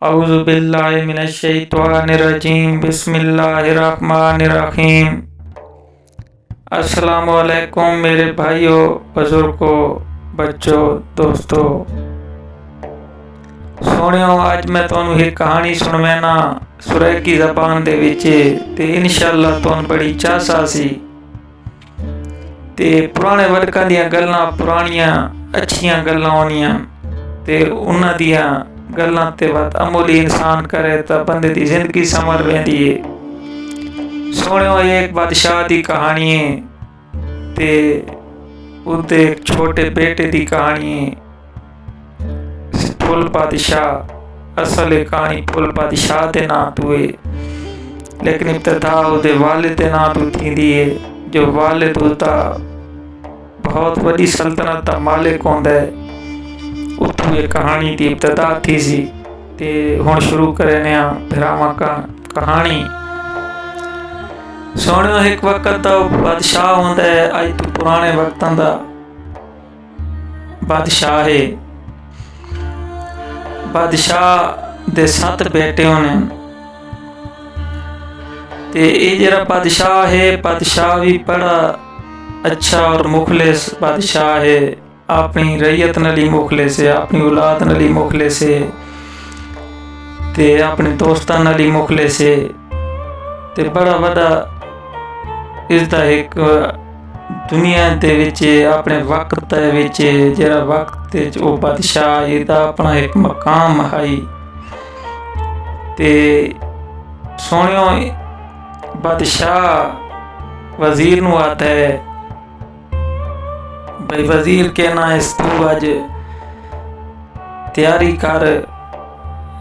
औज़ु बिल्लाहि मिनश शैतानिर रजीम बिस्मिल्लाहिर रहमानिर रहीम। अस्सलामु अलैकुम मेरे भाइयों, बुजुर्गों, बच्चों, दोस्तों। सोनियो, आज मैं तुहानू एक कहानी सुनवाना सुरैकी ज़बान दे विच ते इंशाअल्लाह तुहानू बड़ी चासा सी ते पुराने वर्गां दियां गल्लां, पुरानियां अच्छियां गल्लां होनियां ते उन्हां दियां गल्लां ते बात अमूली इंसान करे तो बंदे दी जिंदगी संवर वेंदी है। सोनियो, एक बादशाह दी कहानी है ते उहदे एक छोटे बेटे दी कहानी है। फुल बादशाह असल कहानी फुल बादशाह दे नां तो है, लेकिन इब्तदा उहदे वालिद दे नां तो थींदी है। जो वालिद होता बहुत बड़ी सल्तनत दा मालिक होंदा है, उत्थों ये कहानी की इब्तदा थी सी। ते हुण शुरू करने भरावां का कहानी। सोनियो, एक वक्त दा बादशाह होंदा है, अज तो पुराने वक्तां दा बादशाह है। बादशाह दे 7 बेटे होने ते ये जरा बादशाह है, बादशाह भी बड़ा अच्छा और मुखलिस बादशाह है। अपनी रैयत नली मुखलिस है, अपनी औलाद नली मुखलिस है ते अपने दोस्तां नली मुखलिस है ते बड़ा बड़ा इसदा एक दुनिया दे विच अपने वक्त दे विच जरा वक्त वो बादशाह इहदा अपना एक मकाम है। ते सोनियो, बादशाह वजीर नू आता है, भाई वजीर कहना इस तू अज तैयारी कर,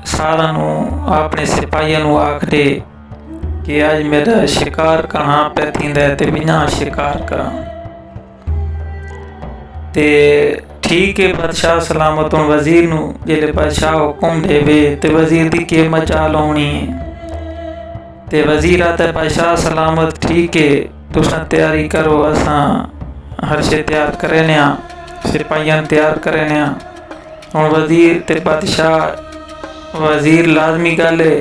सारा नू अपने सिपाहियों नू आख दे कि अज मेरा शिकार कहाँ पे थींदा है ते बिना शिकार करा। ते ठीक है, बादशाह सलामत हूँ वजीर नू जिले बादशाह हुक्म देवे ते वजीर दी के मचाल होनी है। ते वजीर आता है, बादशाह सलामत ठीक है, तुसा तैयारी करो, असा हर शे तैयार करेने आ, सिपाहियां तैयार करेने आ। हुण वजीर ते बादशाह वजीर लाजमी गल है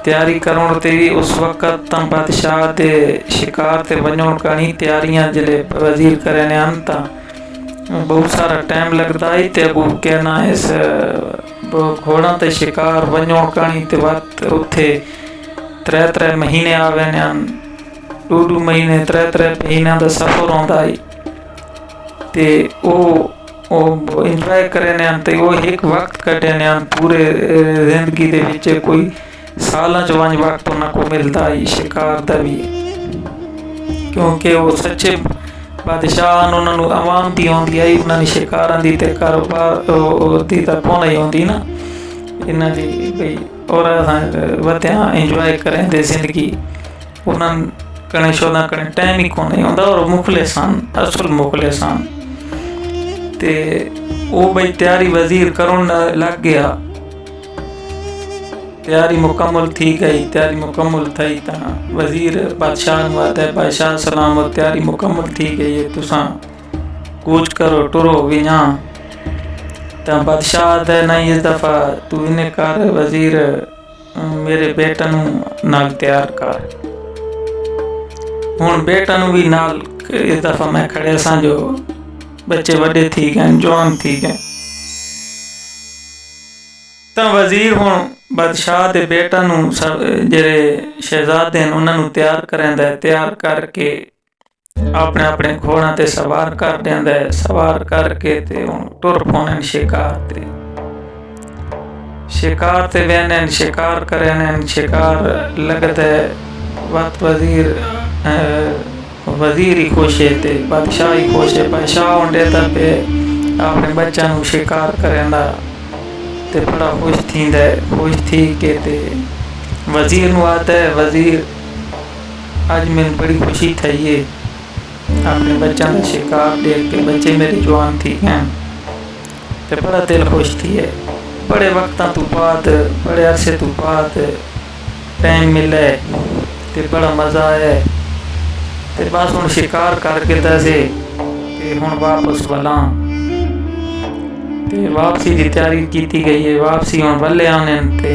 तैयारी करोण ते भी उस वक्त तां बादशाह ते शिकार ते वञण कणी तैयारियां जिले वजीर करेने आन तां बहुत सारा टाइम लगता है। ते अगू कहना इस घोड़ा ते शिकार वञण कणी ते वक्त उत्थे 3 महीने आवे ने, 2 महीने 3 महीना का सफर होंदा है ते ओ इंजॉय करने ते वो एक वक्त कटने पूरे जिंदगी दे विच कोई सालां च वंज वक्त उन्हां को मिलता है शिकार दा भी, क्योंकि वो सच्चे बादशाह उन्होंने आवाम दी आउंदी आई, उन्होंने शिकारां दी ते कारोबार दी तां कोन ही आउंदी ना इन्हां दी भाई, और वधिया इंजॉय करें दे जिंदगी उन्हां कने शोधा कने टाइम ही कोने आंदा और मुखलिस सन, असल मुखलिस सन। ते वो भाई तैयारी वजीर करोन लग गया, तैयारी मुकम्मल थी गई, तैयारी मुकम्मल थी तां वजीर बादशाह नूं आखदा है, बादशाह सलामत तैयारी मुकम्मल थी गई है, तुसां कूच करो टुरो विना। तां बादशाह आखदा है, नहीं इस दफ़ा तू इन्हें कर वजीर, मेरे बेटे नूं नाल तैयार कर। हुण बेटा नूं भी नाल इस दफ़ा मैं खड़े सां, जो बच्चे वड्डे थी गए, जवान थी गए। तां वजीर हुण बादशाह दे बेटा नूं जेड़े शहजादे हैं उन्हां नूं तैयार करैंदा है, तैयार करके अपने अपने घोड़ां ते सवार कर देंदा है, सवार करके ते हुण टुर पौने शिकार ते वेने, शिकार करेने, शिकार लगता है वक्त वजीर ही खुश है ते बादशाह ही खुश है। बादशाह हुण देता पे अपने बच्चा नूं शिकार करेंदा ते बड़ा खुश थींदा है, खुश थी के ते वजीर नूं आता है, वजीर आज मैनूं बड़ी खुशी थई है अपने बच्चों का शिकार देख के, बच्चे मेरी जवान थी हैं ते बड़ा दिल खुश थी है। बड़े वक्तां तो बाद, बड़े अरसे तो बाद टाइम मिले ते बड़ा मज़ा आया ते बस हुण शिकार करके दसे ते हुण वापस वाला ते वापसी की तैयारी की गई है। वापसी हम बल्ले आने ते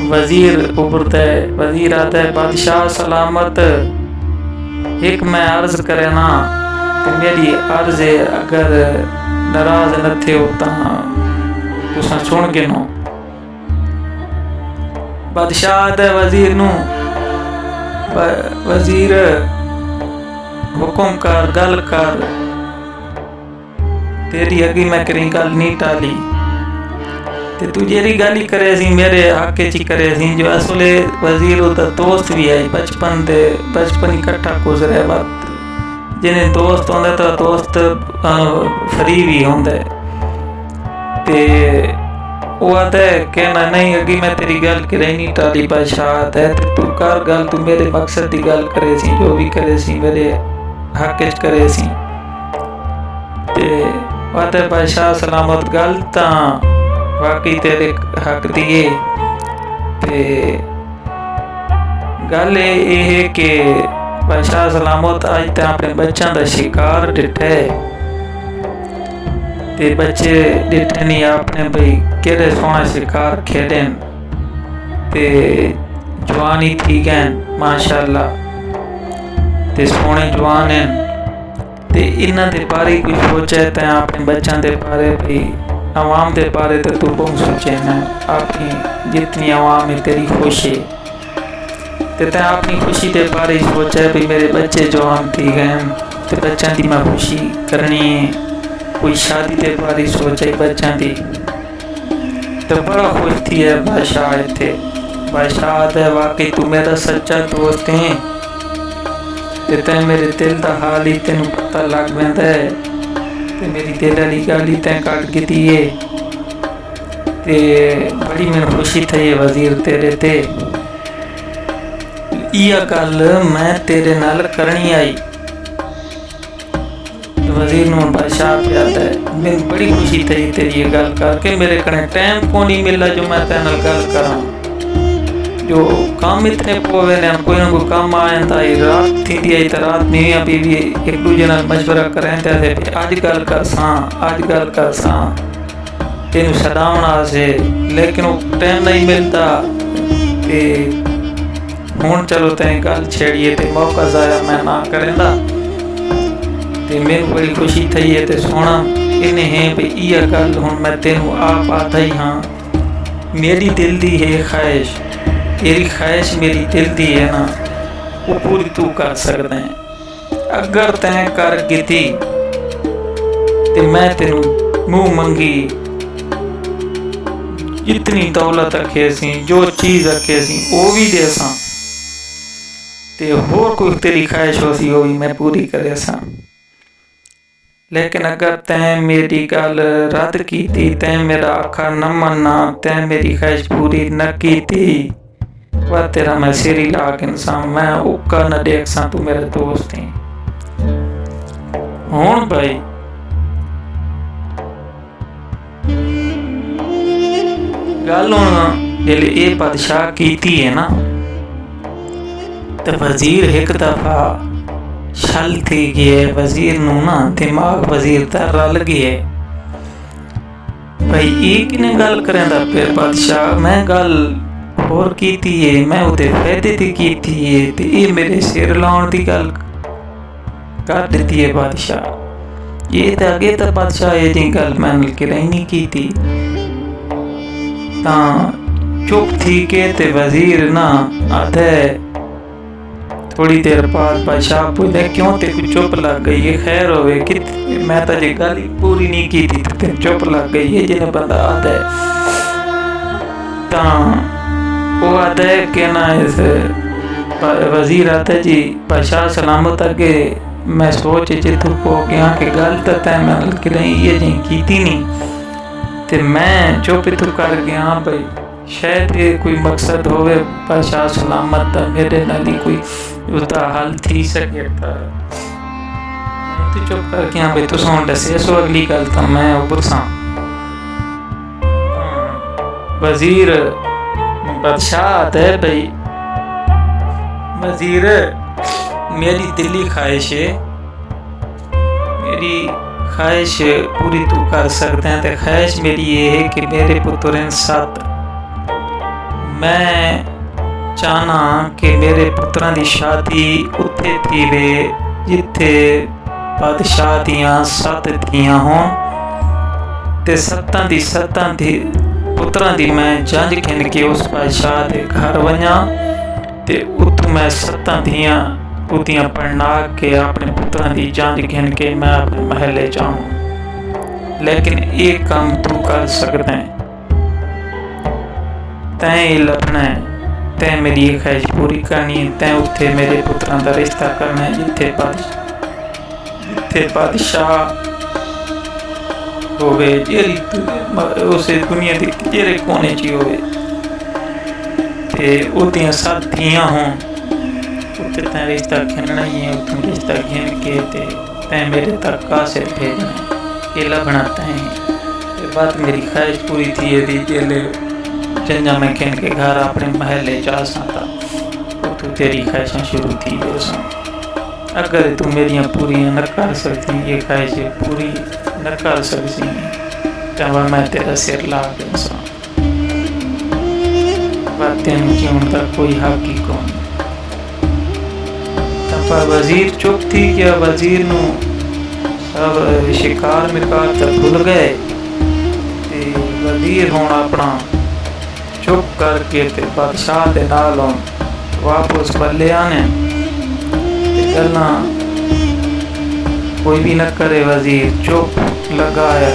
वजीर उभरता है। वजीर आता है, बादशाह सलामत, एक मैं अर्ज करे ना ते मेरी अर्ज अगर नाराज न थे हो तुसा सुन गिनो। बादशाह आता है वजीर नू, वजीर हुक्म कर, गल कर, तेरी अगी मैं करी गल नहीं टाली ते तू जेरी गल ही करे सी मेरे हक च करे सी। जो असले वजीर उदा दोस्त भी है, बचपन इकट्ठा गुजरे वक्त, जिन्हें दोस्त होंगे तो दोस्त फ्री भी होंगे ते वो आता है कहना नहीं अगी मैं तेरी गल करे नहीं टाली। बादशाह है तू कर गल, तू मेरे मकसद की गल करे सी, जो भी करे सी मेरे हक च करे सी। ते आता है बादशाह सलामत, गल तां वाकई तेरे हक दी है ते गल ये है कि बादशाह सलामत अज तो अपने बच्चों का शिकार डिठा है ते बच्चे डिठे नहीं अपने भाई केड़े सोहना शिकार खेलन ते जवान ही ठीक हैं माशाअल्लाह ते सोहने जवान हैं ते इन्हां दे बारे कुछ सोचा तैं अपने बच्चों के बारे भाई आवाम के बारे तो तू बहुत सोचे ना। अपनी जितनी आवाम है तेरी खुश है तो तैं अपनी खुशी के बारे सोचा है भी मेरे बच्चे जवान ठीक हैं तो बच्चों की मैं खुशी करनी है। कोई शादी के बारे सोचा है बच्चों की तो बड़ा खुश थी है बादशाह इतने। बादशाह है वाकई तू मेरा सच्चा दोस्त है तो तैं मेरे दिल का हाल ही तेन पता लग पैंदा है ते मेरी दिल वाली गल ही तैं कट की है ते बड़ी मैनू खुशी थी है वजीर तेरे ते। इह गल मैं तेरे नाल करनी आई। वजीर नूं बादशाह प्यादा है मैनू बड़ी खुशी थी तेरी ये गल करके, मेरे कने टाइम को नहीं मिला जो मैं तेरे नाल गल करा। जो काम इतने पोवे ने कोई ना कोई काम आ जाता है, रात थी आई तो रात में अभी भी एक दूजे नाल मशवरा करें थे अज गल कर सां अज गल कर सां तेनू सदावना से, लेकिन वो टाइम नहीं मिलता ते हुण चलो तें गल छेड़िए ते मौका जाया मैं ना करेंदा ते मैनू बड़ी खुशी थी है ते सोना इन्हें है भी इह गल हुण मैं तेनू आप आता ही हाँ। मेरी दिल दी है ख्वाहिश, तेरी ख्वाहिश मेरी दिल दी है ना वो पूरी तू कर सकदा है। अगर तैं कर कीती ते मैं तेनू मुँह मंगी जितनी दौलत रखे सी जो चीज़ रखे सी वो भी दे सां ते होर कोई तेरी ख्वाहिश हो सी वो भी मैं पूरी करे सां। लेकिन अगर तैं मेरी गल रद्द की तैं मेरा आखा न मन्ना तैं मेरी ख्वाहिश पूरी न की वह तेरा मैं सिर ही ला के इंसान मैं उका न देख सा तू मेरे दोस्त है। हुण भाई गल हुण जिहड़ी ये बादशाह कीती है ना तो वजीर एक दफा छल थी गया। वजीर नू ना दिमाग वजीर दा रल गया भाई ये किने गल करेंदा फिर बादशाह मैं गल होर कीती है मैं उहदे फायदे दी कीती है ते ये मेरे सिर लाउण दी गल कर दित्ती है बादशाह। ये तो अगे तो बादशाह ये जी गल मैनू किराई नहीं कीती तां चुप थी के ते वजीर ना आधे थोड़ी देर बाद बादशाह पूछे क्यों ते कुछ चुप लग गई है खैर होवे कि मैं तो जे गल पूरी नहीं की थी ते चुप लग गई है। जिन्हें बंदा आता है तां वो आता है कि ना इस वजीर आता है जी बादशाह सलामत अगे मैं सोच चित हो गया कि गल तो तै मैं कहीं ये जी की नहीं ते मैं चुप तू कर गया भाई शायद ये कोई मकसद होवे बादशाह सलामत मेरे नाल कोई उसका हल थी सके तो चुप कर गया भाई तुस हुण दसे सो अगली गल तो मैं उपर सा। वजीर बादशाह है भाई वजीर मेरी दिली ख्वाहिश है मेरी ख्वाहिश पूरी तू कर सकता है। तो ख्वाहिश मेरी ये है कि मेरे पुत्रें 7 मैं चाहना कि मेरे पुत्रां दी शादी उत्थे थी वे जिथे बादशाह दियां 7 धियां हों ते 7 दी पुत्रां दी मैं जंज गिन के उस बादशाह दे घर वञा ते उत्थों मैं 7 धियां उदियां पढ़ना के अपने पुत्रां दी जंज गिन के मैं अपने महले जाऊं। लेकिन एक काम तू कर सकता है, तैं लभना है, तैं मेरी ये ख्वाहिश पूरी करनी है। तैं उत्थे मेरे पुत्रां दा रिश्ता करना है जिथे बादशाह होवे, जेरी उस दुनिया दी जेरे कोने च होवे ते उदियां 7 धियां हों। उत्थे तैं रिश्ता गिनना ही है, उत्थों रिश्ता गिन के ते तैं मेरे तक कासिर भेजना है। ये लभना तैं ते बात मेरी ख्वाहिश पूरी थी यदि जेले जंजा मैं गिन के घर अपने महले जा सकता तो तेरी ख्वाहिशां शुरू थी सन। अगर तू मेरियां पूरियां न कर सकती, ये ख्वाहिश पूरी न कर सकती तो मैं तेरा सिर ला दूँ। पर तेन जीवन का कोई हक ही कौन। पर वजीर चुप थी क्या वजीर नू सब शिकार मिकार तक भुल गए ते वजीर हुण अपना चुप करके ते बादशाह दे नाल वापस बल्ले आने ते गल्लां कोई भी न करे। वजीर चुप लगा है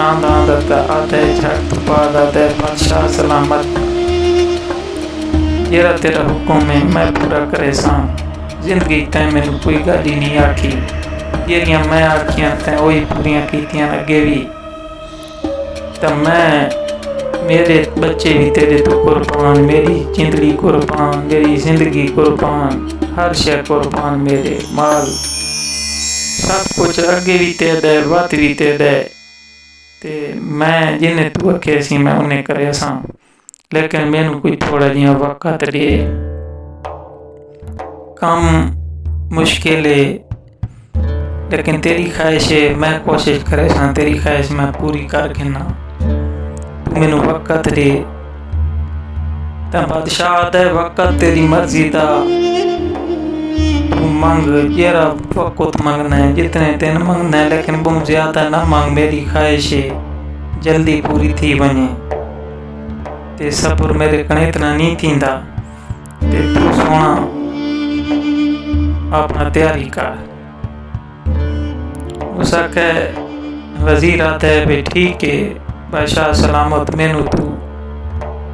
आंदा आते झट बाद आते बादशाह सलामत जेरा तेरा हुक्म है मैं पूरा करे सा। जिंदगी तैं मैनू कोई गल ही नहीं आखी, जेरियां मैं आखियां तैं वही पूरियां कीतियां अगे भी। तो मैं मेरे बच्चे भी तेरे तो कुर्बान, मेरी जिंदगी कुर्बान, मेरी जिंदगी कुर्बान, हर शय कुर्बान, मेरे माल सब कुछ अगे भी ते दे वत भी ते दे ते मैं जिन्हें तू आखे सी मैं उन्हें करे सा। लेकिन मैनू कोई थोड़ा जिहा वक्त दे, कम मुश्किल है लेकिन तेरी ख्वाहिश है मैं कोशिश करे सा, तेरी ख्वाहिश मैं पूरी कर गिना। तू मैनू वक्त दे तो बादशाह दे वक्त तेरी मर्जी दा तू मंग, जेरा वक्त मंगना है जितने दिन मंगना है, लेकिन बहुत ज्यादा ना मंग। मेरी ख्वाहिश है जल्दी पूरी थी वने ते सब्र मेरे कने इतना नहीं थींदा ते तू सोना अपना तैयारी कर। उसके वजीर आता है भी ठीक है बादशाह सलामत, मैनू तू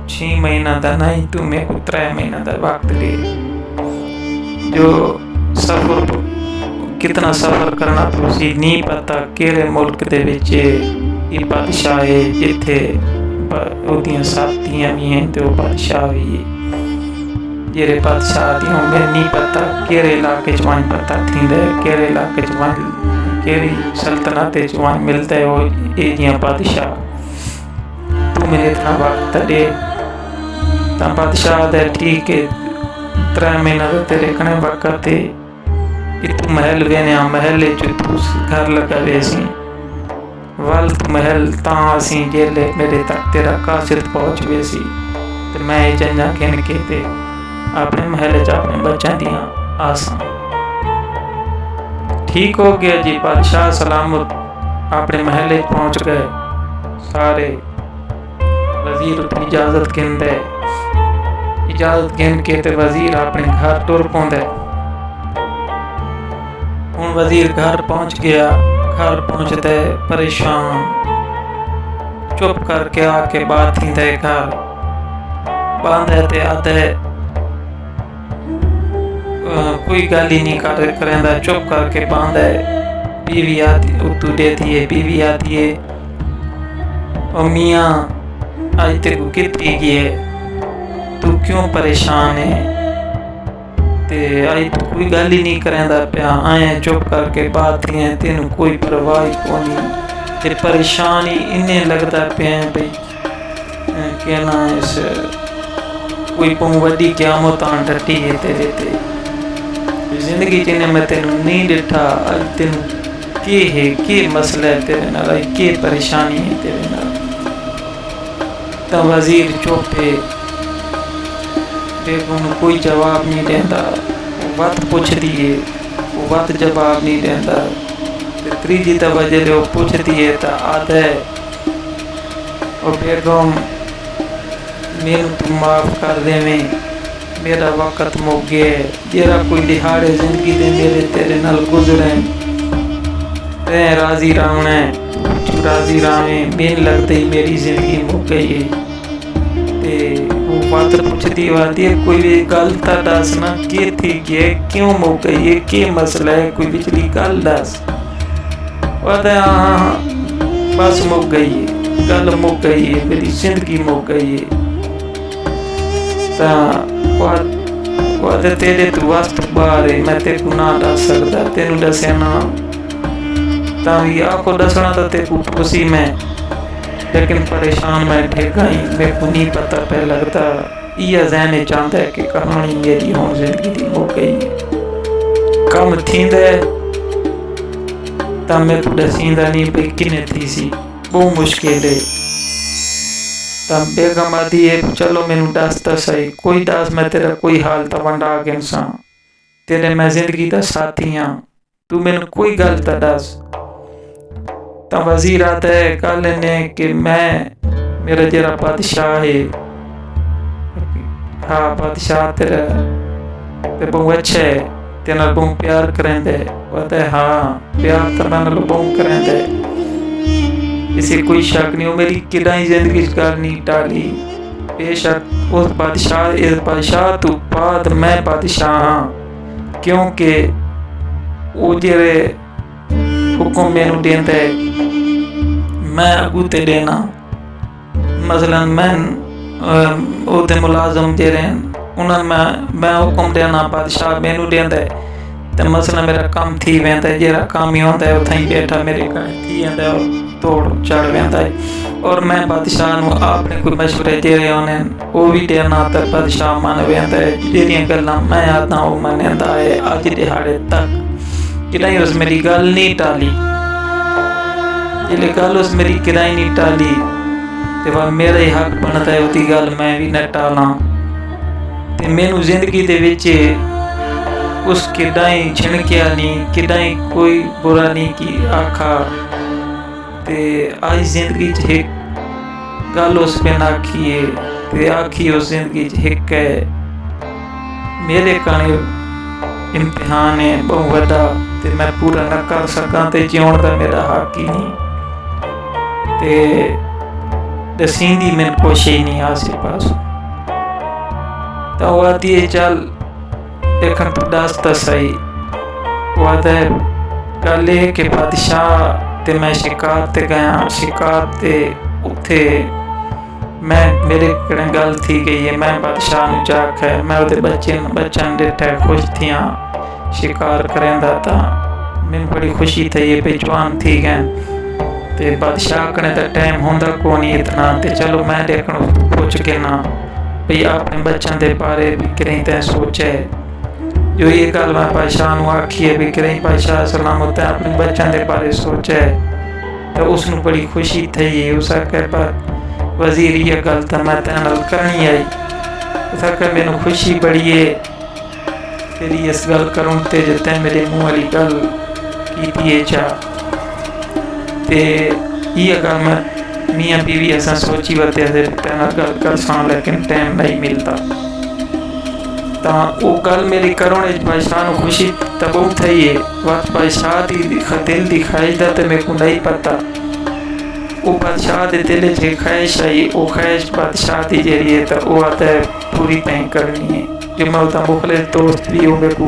6 महीना का नहीं तू मेरे को 3 महीना का वक्त दे। जो सफर कितना सफर करना तुझे नहीं पता, केरे मुल्क दे विच ये बादशाह है जिथे उदियां 7 धियां भी हैं तो बादशाह भी है। जेरे बादशाह दी मैं नहीं पता केरे इलाके च वंज पता थींदा है, केरे इलाके च वंज केरी सल्तनत च वंज मिलता है वो ये जियां बादशाह। तू मेरे इतना वक्त दे तो बादशाह दे ठीक है 3 महीना का तेरे कने वक्त है। तू महल वेने महल च तू घर लगावे सी वल महल तां असी जेले मेरे तक तेरा कासिर पहुँच गए सी ते मैं जंजा गिन के ते अपने महल च अपने बच्चों दियां आसां। ठीक हो गया जी, बादशाह सलामत अपने महल पहुँच गए। सारे वजीर की इजाजत गिनते, इजाजत गिन के ते वजीर अपने घर टुर पौंदे। हुण वजीर घर पहुँच गया, घर पहुँचते परेशान चुप करके आके बात थी दे घर बंद है ते आते कोई गल ही नहीं करेंदा, चुप करके बंद है। बीवी आती उतू देती है, बीवी आती है और मियाँ आज तेरे को कितनी की है, तू क्यों परेशान है ते आई तू कोई गल ही नहीं करेंदा पिया, आए चुप करके बात ही है, तेन कोई परवाह ही कोनी ते परेशान ही इन्हें लगता पिया भाई कहना इस कोई बहु वड्डी क़यामत आन डटी है तेरे ते जिंदगी जिन्हें मैं तेन नहीं डिठा, अज तेन के मसला है तेरे नाल, के परेशानी है तेरे नाल। तो वजीर चुप है, बेगम कोई जवाब नहीं देता। वत पुछदी है, वो वत जवाब नहीं देता। तीजी दफा जल्द वो पुछदी है तो आदा है, और बेगम मैनू तू माफ़ कर देवें, मेरा वक्त मुक गया है। जरा कोई दिहाड़े जिंदगी दे मेरे तेरे नाल गुजरे, तैं राजी रहना है, तू राजी रहें। मैनू लगता ही मेरी जिंदगी मुक गई है। ते वो बात पुछदी वादी है, कोई भी गल तो दस ना, के थी गया, क्यों मुक गई है, के मसला है, कोई पिछली गल दस। वादा हाँ बस मुक गई है, गल मुक गई है, मेरी जिंदगी मुक गई है। वादे तेरे तो वास्त बाहर है, मैं तेरे को ना दस सकता, तेनू दसिया ना तावी आपको दसना तो तेरे को खुशी में, लेकिन परेशान मैं ठेका ही, मेरे को नहीं पता पे लगता। यह जहन चाहता है कि कहानी मेरी हों जिंदगी दी मुक गई है। कम थींदे तो मेरे को दसींदा नहीं भाई किने थी सी, बहुत मुश्किल है। तब बेगम आदि है, चलो मैनू दस तो सही, कोई दस, मैं तेरा कोई हाल तो वंडा के इंसान, तेरे मैं जिंदगी का साथी हाँ, तू मैनू कोई गल तो दस। तो वजीर आता है, कल ने कि मैं मेरा जरा बादशाह है, हाँ बादशाह तेरा बहुत अच्छा है, तेना बहुत प्यार करेंदे। कहता है हाँ प्यार तो मैं बहुत करेंदे, इसे कोई शक नहीं। वो मेरी किदाई जिंदगी गल नहीं टाली, बेशक उस बादशाह, इस बादशाह तो बाद मैं बादशाह हाँ, क्योंकि वो जेरे हुक्म मैनू देंदा है मैं अगू ते देना। मसलन मैं उहदे मुलाजम जेरे उन्हें मैं हुक्म देना, बादशाह मैनू देंदा है, तो मसला मेरा काम थी वेंदा है, जेरा काम ही होंदा है उथां ही बैठा मेरे घर थी जांदा है, तोड़ चढ़ वेंदा है। और मैं बादशाह नू आपने कोई मशवरे जेरे होने वो भी देना, तो बादशाह मन वेंदा है, जेरियां गल्लां मैं आखदा वो मन्नदा है। अज दिहाड़े तक किदाई उस मेरी गल नहीं टाली, जिले गल उस मेरी किदाई नहीं टाली, तो वह मेरा ही हक बनता है उसकी गल मैं भी न टाला। ते मैनू जिंदगी दे विच उस किदाई छिणकिया नहीं, किदाई कोई बुरा नहीं की आखा। ते आज जिंदगी च एक गल उस बिन आखी है, ते आखी उस जिंदगी च एक है, मेरे काने इम्तिहान है बहुत वड्डा, ते मैं पूरा न कर सकां, ते जिउण दा मेरा हक ही नहीं, ते दसींदी मैनू कुछ ही नहीं आसे पास। तो वो आती है चल देखन तो दस तो सही। वो आता है गल ये कि बादशाह ते मैं शिकार ते गया, शिकार ते उत्थे मैं मेरे कड़े गल थी गई है, मैं बादशाह नू जाख है, मैं उहदे बच्चन डिठा खुश थियां शिकार करेंदा, था मैनू बड़ी खुशी थी ये भी जवान थी गए। ते बादशाह कने तो टाइम होंदा को नहीं इतना, ते चलो मैं देखण पुछ के ना भई अपने बच्चों के बारे भी करें तैं सोचे, जो ये गल मैं बादशाह नू आखी है भी करें बादशाह सलाम तैं अपने बच्चों के बारे सोचे, तो उसनू बड़ी खुशी थी। उस आखे पर वजीर ये गल तो मैं तेरे नाल करनी आई, उस आखे मैनू खुशी बड़ी है तेरी इस गल करूँ ते जे तैं मेरे मुँह वाली गल कीती है चा, ते ये गल मैं मियाँ बीवी ऐसा सोची वते तेना गल कर सा, लेकिन टाइम नहीं मिलता। तो वो गल मेरी करोने बादशाह नू खुशी तो बहुत थी है, वक्त बादशाह की दिल की ख्वाहिश का तो मेरे को नहीं पता। वो बादशाह के दिल च ख्वाहिश आई, वो ख्वाहिश बादशाह की जी है तो वो आता है पूरी तय करनी है। जो मैं उसका मुखलिस दोस्त भी वो मेरे को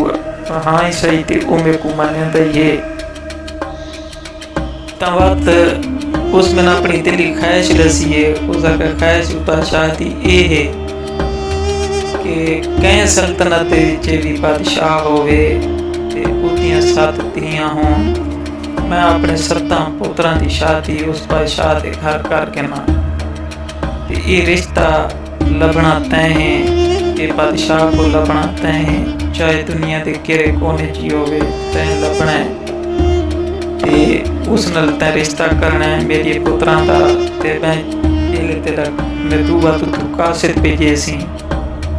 हाँ ही सही थी, वो मेरे को मान्यता ही है। तो वक्त उसमें अपनी दिली ख्वाहिश दसी है, उसका ख्वाहिश बादशाह की ये है कि कई सल्तनत भी बादशाह होवे ते उदियां 7 धीआं हों, मैं अपने 7 पुत्रां की शादी उस बादशाह के घर करके ना, ते ये रिश्ता लभना तय है, ये बादशाह को लभना तय है, चाहे दुनिया के किरे कोने च होवे तय लभना है। ते उस नाल तैं रिश्ता करना है मेरे पुत्रां दा ते मैं जेल्लै तेरा नदूआ तू कासिद भेजे सी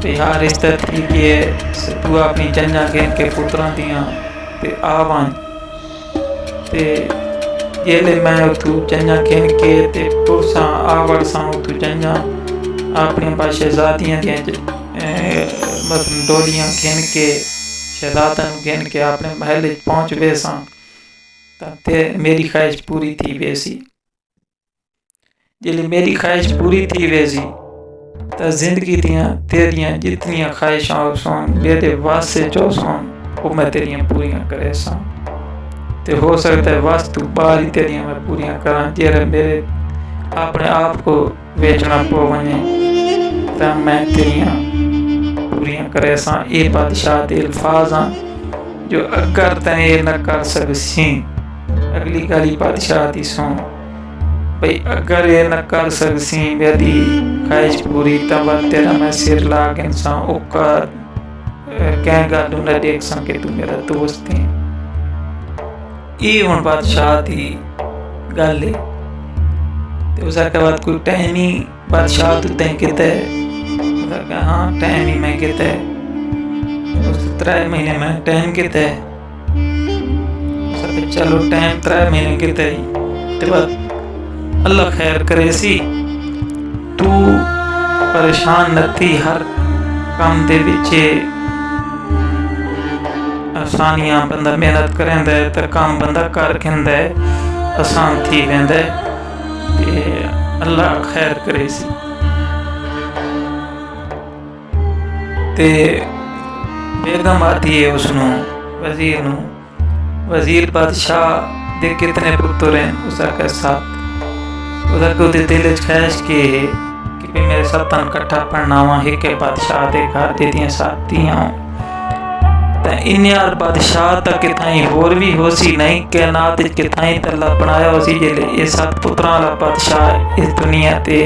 ते हाँ रिश्ता ठीक है तू अपनी जंजा गिन के पुत्रां दियां ते आवां ते जेल्लै मैं उत्थू जंजा गिन के ते पुरसां आवड़ सां उत्थू जंजा अपनी शहजादियां दियां मतलब डोलियां गिन के शहजादा गिन के अपने महल पहुँच वेसां ते मेरी ख्वाहिश पूरी थी वेसी। जेल्लै मेरी ख्वाहिश पूरी थी वेसी तो जिंदगी दियां तेरियां जितनियां ख्वाहिशां सन मेरे वास्ते जो सन वो मैं तेरियां पूरियां करे सां ते हो सकता है वास्तु बारी तेरियां मैं पूरियां करां जेकर मेरे अपने आप को बेचना पो वने तो मैं तेरियां पूरियां करे सां। ये बादशाह दे अल्फाज हैं जो अगर तैं ये न कर सकसी अगली गाली बादशाह दी सुन भाई अगर ये न कर सकसी मेरी ख्वाहिश पूरी तब तेरा मैं सिर ला के इंसान उकर क्या गल न देख सके तू मेरा दोस्त है। ये हुण बादशाह दी गल है ते उसके बाद कोई टाइम ही बादशाह तू तैं किता है हाँ टाइम ही मैं किता है उस 3 महीने मैं टाइम किता है चलो टाइम 3 महीने किता ही ते बाद अल्लाह खैर करे सी तू परेशान न थी हर काम दे विच आसानियां बंदा मेहनत करेंदा है तो काम बंदा कर खिंदा है आसान थी वेंदा है ते अल्लाह खैर करे सी ते बेगम आती है उसनू वजीर नू वजीर बादशाह दे कितने पुत्र हैं उसके साथ उसके दिल ख्वाहिश के कि मेरे सत्तन कट्ठा पढ़ना वा एक बादशाह दे घर दे दियां साथियां ते इन्यार बादशाह तक किथाई होर भी हो सी नहीं के नात किथाई तल्ला बनाया हो सी जेले ये 7 पुत्रां दा बादशाह इस दुनिया ते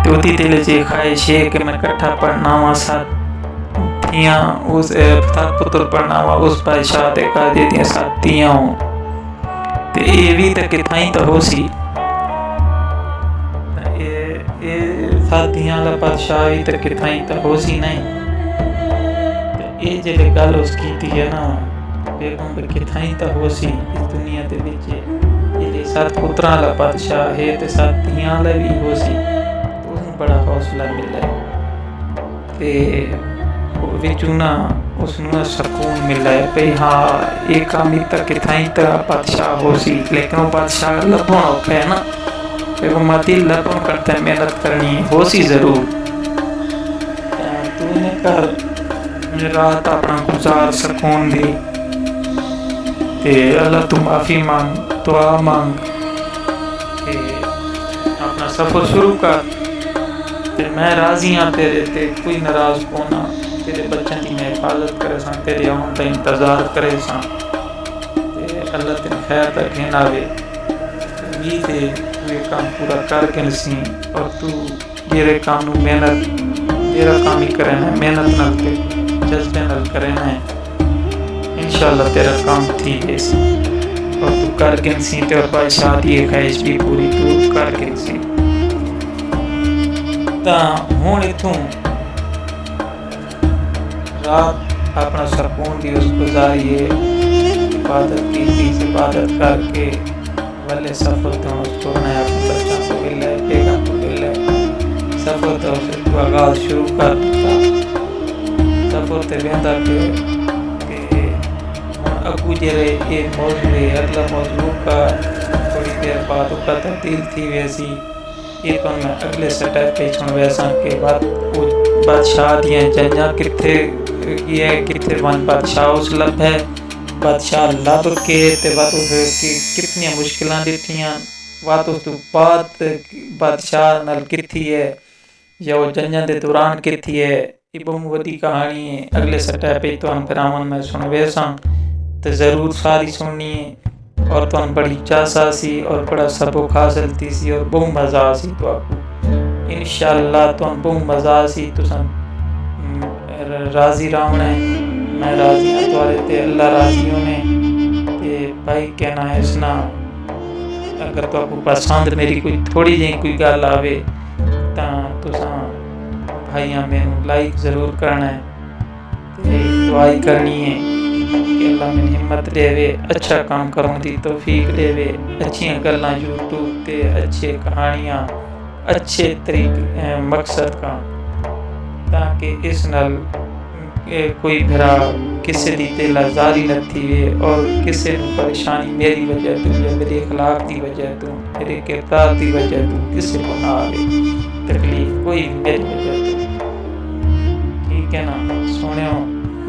ते ओदी दिल च ख्वाहिश है कि मैं कट्ठा पढ़ना वा साथियां उस 7 पुत्र पढ़ना वा उस बादशाह दे घर दे दियां साथियां ते ये भी तक किथाई तो हो सी साथियां दा बादशाह भी तक किथाई तो हो सी नहीं ये जेल्लै गल उस कीती है ना बेगम किथाई तो हो सी इस दुनिया दे विच जेल्लै 7 पुत्रां दा बादशाह है ते साथियां दा भी हो सी उसनूं बड़ा हौसला मिला ते विचों ना उसनूं सकून मिला है भाई हाँ ये काम तक किथाई तो बादशाह हो सी लेकिन वो बादशाह लभना औखा है ना माती लपन करते हैं मेहनत करनी हो सी जरूर तूने कर रात अपना गुजार सकून दी ते अल्लाह तू माफ़ी मांग दुआ मांग ते अपना सफ़र शुरू कर ते मैं राजी हाँ तेरे ते कोई नाराज़ होना तेरे बच्चों की मैं हिफाजत करे सां तेरे आने का इंतज़ार करे सां ते अल्लाह तेन खैर तक ना आवे भी ते ये काम पूरा करके सी और तू जेरे काम मेहनत तेरा काम ही करना है मेहनत नाल के जज्बे नाल करना है इंशाअल्लाह तेरा काम ठीक है और तू करके सी ते और बादशाह दी ख्वाहिश भी पूरी तू करके सी ता हुण इथों रात अपना सकून दी उस गुजारिए इबादत की इबादत करके वाले सफर तो छोड़ना है अपने बच्चों को मिल है बेगम को मिल है सफर तो उसको आगाज शुरू कर दिता सफर ते वेंदा के अगू जेरे ये मौजू है अगला मौजू का थोड़ी देर बाद उसका तब्दील थी वैसी ये तो मैं अगले स्टेप पे छोड़ वैसा के बाद वो बादशाह दियां जंजा किथे ये किथे वन बादशाह उस लब है बादशाह लब के ते बात की कितनी मुश्किलां दिथियां बात उस बाद बादशाह नाल किथी है या वो जंजां दे दौरान किथी है ये बहुत वड्डी कहानी है अगले स्टेप पे तो हम फिरावन में सुन वैसा तो ज़रूर सारी सुननी है और तो बड़ी चासा सी और बड़ा सबक हासिल थी सी और बहुत मज़ा सी तो आपको इंशाअल्लाह तो बहुत मज़ा सी तो राजी रहना है मैं राजी हाँ तुम्हारे ते अल्लाह राजी होने ते भाई कहना है सुना, अगर तो आपको पसंद मेरी कोई थोड़ी जी कोई गल आवे तां तुसां भाइयां मैनू लाइक ज़रूर करना है ते दुआई करनी है कि अल्लाह मैनू हिम्मत देवे, अच्छा काम करने दी तौफीक देवे, अच्छियां गल्लां यूट्यूब ते अच्छे कहानियां अच्छे तरीके मकसद का, ताकि इस नाल कोई भरा किसी की दिल आज़ारी न थी और किसी को परेशानी मेरी वजह तो या मेरे अखलाक की वजह तो मेरे किरदार की वजह तो किसी को ना आए तकलीफ कोई भी मेरी वजह तो। ठीक है ना सोने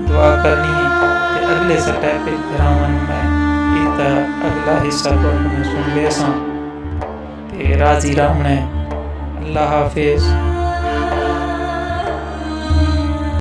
दुआ करनी है कि अगले स्टेप पे फिरावन मैं इतना अगला हिस्सा सुन ले सा राजी रहना है। अल्लाह हाफिज़।